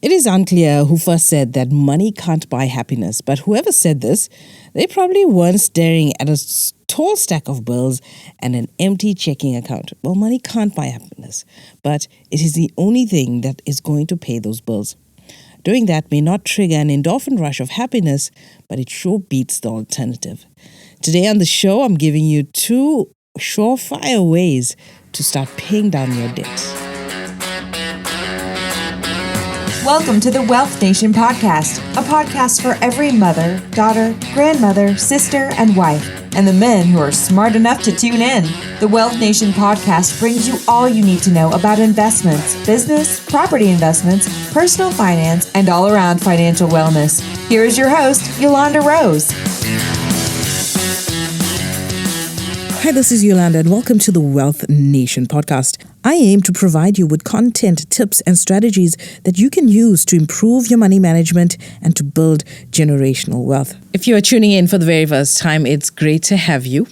It is unclear who first said that money can't buy happiness, but whoever said this, they probably weren't staring at a tall stack of bills and an empty checking account. Well, money can't buy happiness, but it is the only thing that is going to pay those bills. Doing that may not trigger an endorphin rush of happiness, but it sure beats the alternative. Today on the show, I'm giving you 2 surefire ways to start paying down your debt. Welcome to the Wealth Nation podcast, a podcast for every mother, daughter, grandmother, sister, and wife, and the men who are smart enough to tune in. The Wealth Nation podcast brings you all you need to know about investments, business, property investments, personal finance, and all-around financial wellness. Here is your host, Yolanda Rose. Hi, this is Yolanda, and welcome to the Wealth Nation podcast. I aim to provide you with content, tips, and strategies that you can use to improve your money management and to build generational wealth. If you are tuning in for the very first time, it's great to have you.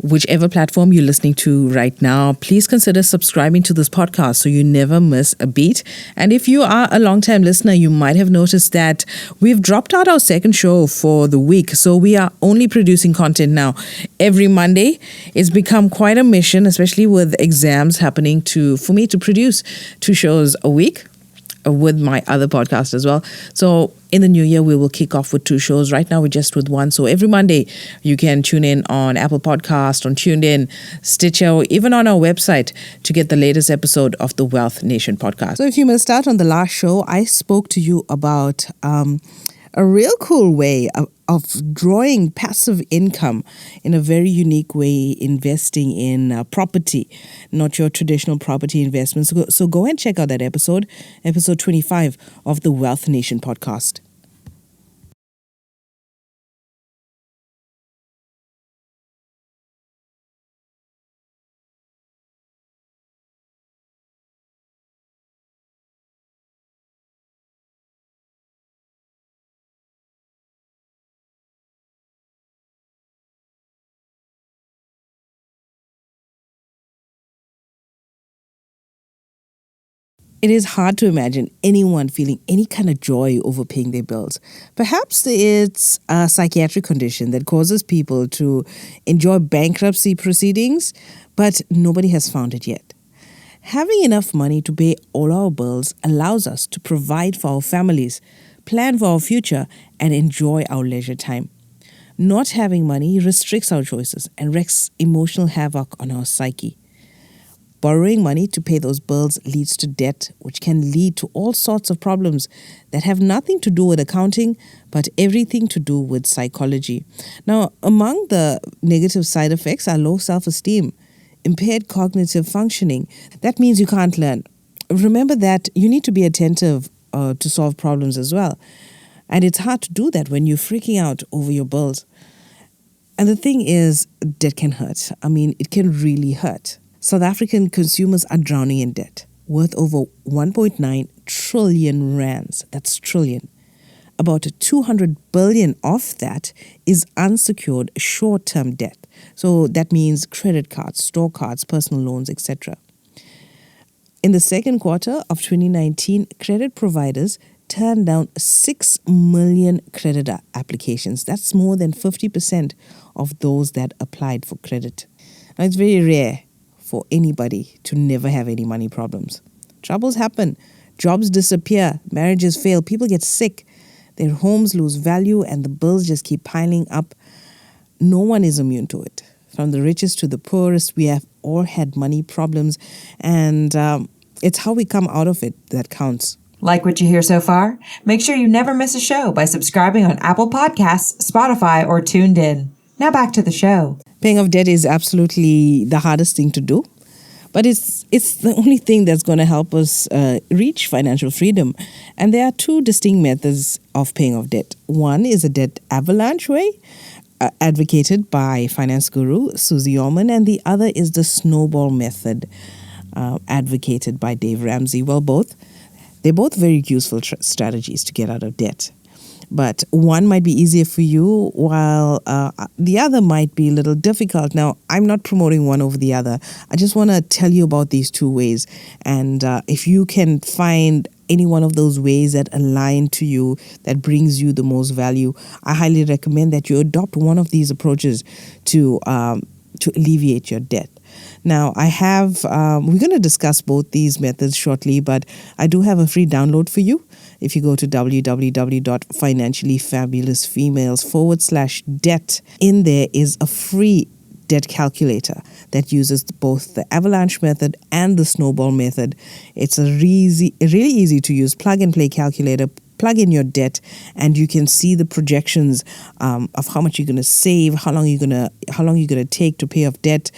Whichever platform you're listening to right now, please consider subscribing to this podcast so you never miss a beat. And if you are a long-time listener, you might have noticed that we've dropped out our second show for the week. So we are only producing content now every Monday. It's become quite a mission, especially with exams happening for me to produce 2 shows a week with my other podcast as well. So in the new year, we will kick off with 2 shows. Right now, we're just with 1. So every Monday, you can tune in on Apple Podcast, on TuneIn, Stitcher, or even on our website to get the latest episode of the Wealth Nation podcast. So if you missed out on the last show, I spoke to you about a real cool way of drawing passive income in a very unique way, investing in property, not your traditional property investments. So go and check out that episode 25 of the Wealth Nation podcast. It is hard to imagine anyone feeling any kind of joy over paying their bills. Perhaps it's a psychiatric condition that causes people to enjoy bankruptcy proceedings, but nobody has found it yet. Having enough money to pay all our bills allows us to provide for our families, plan for our future, and enjoy our leisure time. Not having money restricts our choices and wreaks emotional havoc on our psyche. Borrowing money to pay those bills leads to debt, which can lead to all sorts of problems that have nothing to do with accounting, but everything to do with psychology. Now, among the negative side effects are low self-esteem, impaired cognitive functioning. That means you can't learn. Remember that you need to be attentive to solve problems as well. And it's hard to do that when you're freaking out over your bills. And the thing is, debt can hurt. It can really hurt. South African consumers are drowning in debt, worth over 1.9 trillion rands. That's trillion. About 200 billion of that is unsecured short-term debt. So that means credit cards, store cards, personal loans, etc. In the second quarter of 2019, credit providers turned down 6 million credit applications. That's more than 50% of those that applied for credit. Now, it's very rare for anybody to never have any money problems. Troubles happen. Jobs disappear. Marriages fail. People get sick. Their homes lose value and the bills just keep piling up. No one is immune to it. From the richest to the poorest, we have all had money problems, and it's how we come out of it that counts. Like what you hear so far? Make sure you never miss a show by subscribing on Apple Podcasts, Spotify, or Tuned In. Now back to the show. Paying off debt is absolutely the hardest thing to do, but it's the only thing that's going to help us reach financial freedom. And there are 2 distinct methods of paying off debt. One is a debt avalanche way, advocated by finance guru Susie Orman, and the other is the snowball method, advocated by Dave Ramsey. Well, they're both very useful strategies to get out of debt. But one might be easier for you while the other might be a little difficult. Now, I'm not promoting one over the other. I just want to tell you about these 2 ways. And if you can find any one of those ways that align to you, that brings you the most value, I highly recommend that you adopt one of these approaches to alleviate your debt. Now, we're going to discuss both these methods shortly, but I do have a free download for you. If you go to www.financiallyfabulousfemales.com/debt, in there is a free debt calculator that uses both the avalanche method and the snowball method. It's a really easy to use plug and play calculator. Plug in your debt, and you can see the projections of how much you're going to save, how long you're going to take to pay off debt.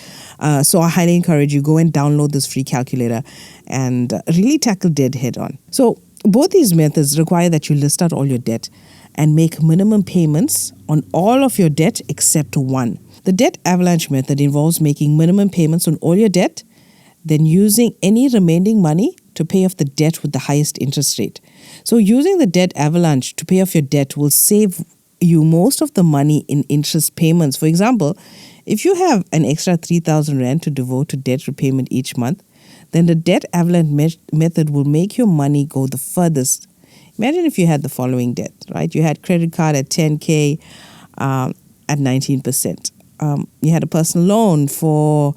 So I highly encourage you, go and download this free calculator and really tackle debt head on. So both these methods require that you list out all your debt and make minimum payments on all of your debt except one. The debt avalanche method involves making minimum payments on all your debt, then using any remaining money to pay off the debt with the highest interest rate. So using the debt avalanche to pay off your debt will save you most of the money in interest payments. For example, if you have an extra 3,000 Rand to devote to debt repayment each month, then the debt avalanche method will make your money go the furthest. Imagine if you had the following debt, right? You had credit card at 10K at 19%. You had a personal loan for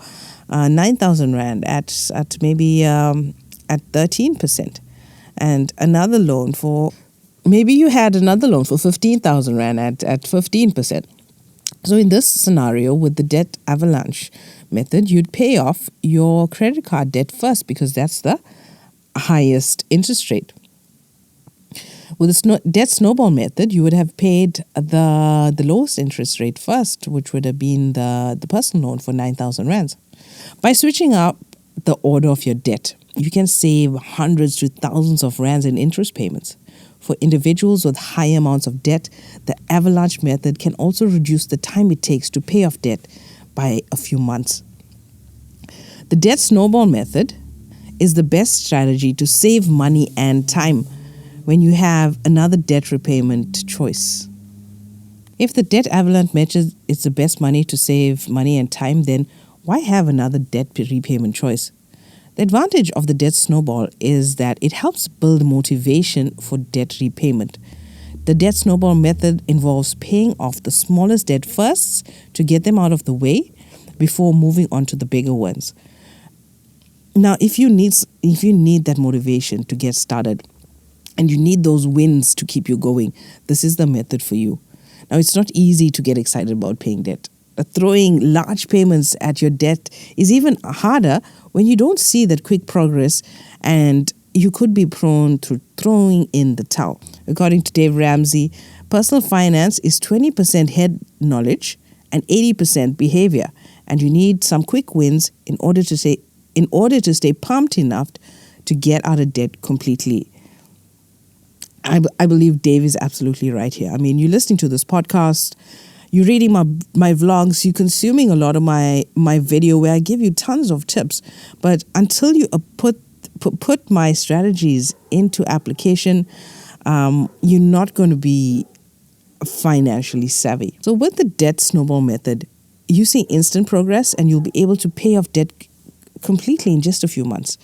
9,000 Rand at maybe at 13%. And another loan for, maybe you had another loan for 15,000 Rand at 15%. So in this scenario, with the debt avalanche method, you'd pay off your credit card debt first because that's the highest interest rate. With the debt snowball method, you would have paid the lowest interest rate first, which would have been the personal loan for 9,000 Rands. By switching up the order of your debt, you can save hundreds to thousands of Rands in interest payments. For individuals with high amounts of debt, the avalanche method can also reduce the time it takes to pay off debt by a few months. The debt snowball method is the best strategy to save money and time when you have another debt repayment choice. If the debt avalanche method is the best money to save money and time, then why have another debt repayment choice? The advantage of the debt snowball is that it helps build motivation for debt repayment. The debt snowball method involves paying off the smallest debt first to get them out of the way before moving on to the bigger ones. Now, if you need that motivation to get started and you need those wins to keep you going, this is the method for you. Now, it's not easy to get excited about paying debt. Throwing large payments at your debt is even harder when you don't see that quick progress, and you could be prone to throwing in the towel. According to Dave Ramsey, personal finance is 20% head knowledge and 80% behavior, and you need some quick wins in order to stay pumped enough to get out of debt completely. I believe Dave is absolutely right here. I mean, you're listening to this podcast, you're reading my vlogs, you're consuming a lot of my video where I give you tons of tips. But until you put my strategies into application, you're not going to be financially savvy. So with the debt snowball method, you see instant progress and you'll be able to pay off debt completely in just a few months.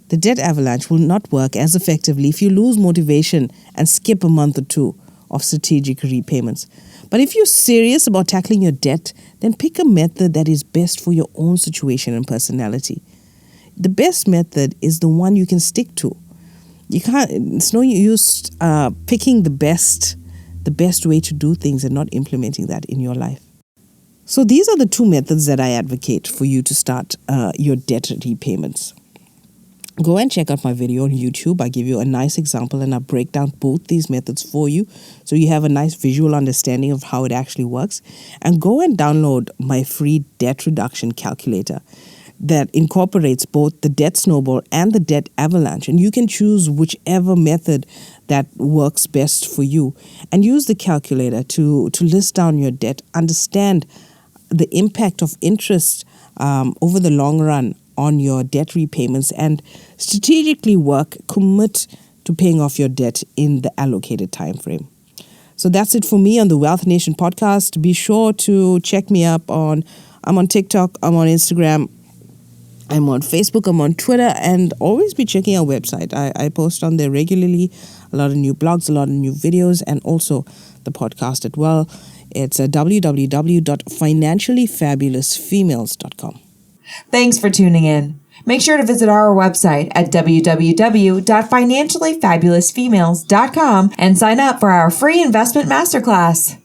The debt avalanche will not work as effectively if you lose motivation and skip a month or two of strategic repayments. But if you're serious about tackling your debt, then pick a method that is best for your own situation and personality. The best method is the one you can stick to. It's no use picking the best way to do things and not implementing that in your life. So these are the two methods that I advocate for you to start your debt repayments. Go and check out my video on YouTube. I give you a nice example and I break down both these methods for you so you have a nice visual understanding of how it actually works. And go and download my free debt reduction calculator that incorporates both the debt snowball and the debt avalanche. And you can choose whichever method that works best for you. And use the calculator to list down your debt, understand the impact of interest over the long run on your debt repayments, and strategically commit to paying off your debt in the allocated time frame. So that's it for me on the Wealth Nation podcast. Be sure to check me up I'm on TikTok, I'm on Instagram, I'm on Facebook, I'm on Twitter, and always be checking our website. I post on there regularly, a lot of new blogs, a lot of new videos, and also the podcast as well. It's www.financiallyfabulousfemales.com. Thanks for tuning in. Make sure to visit our website at www.financiallyfabulousfemales.com and sign up for our free investment masterclass.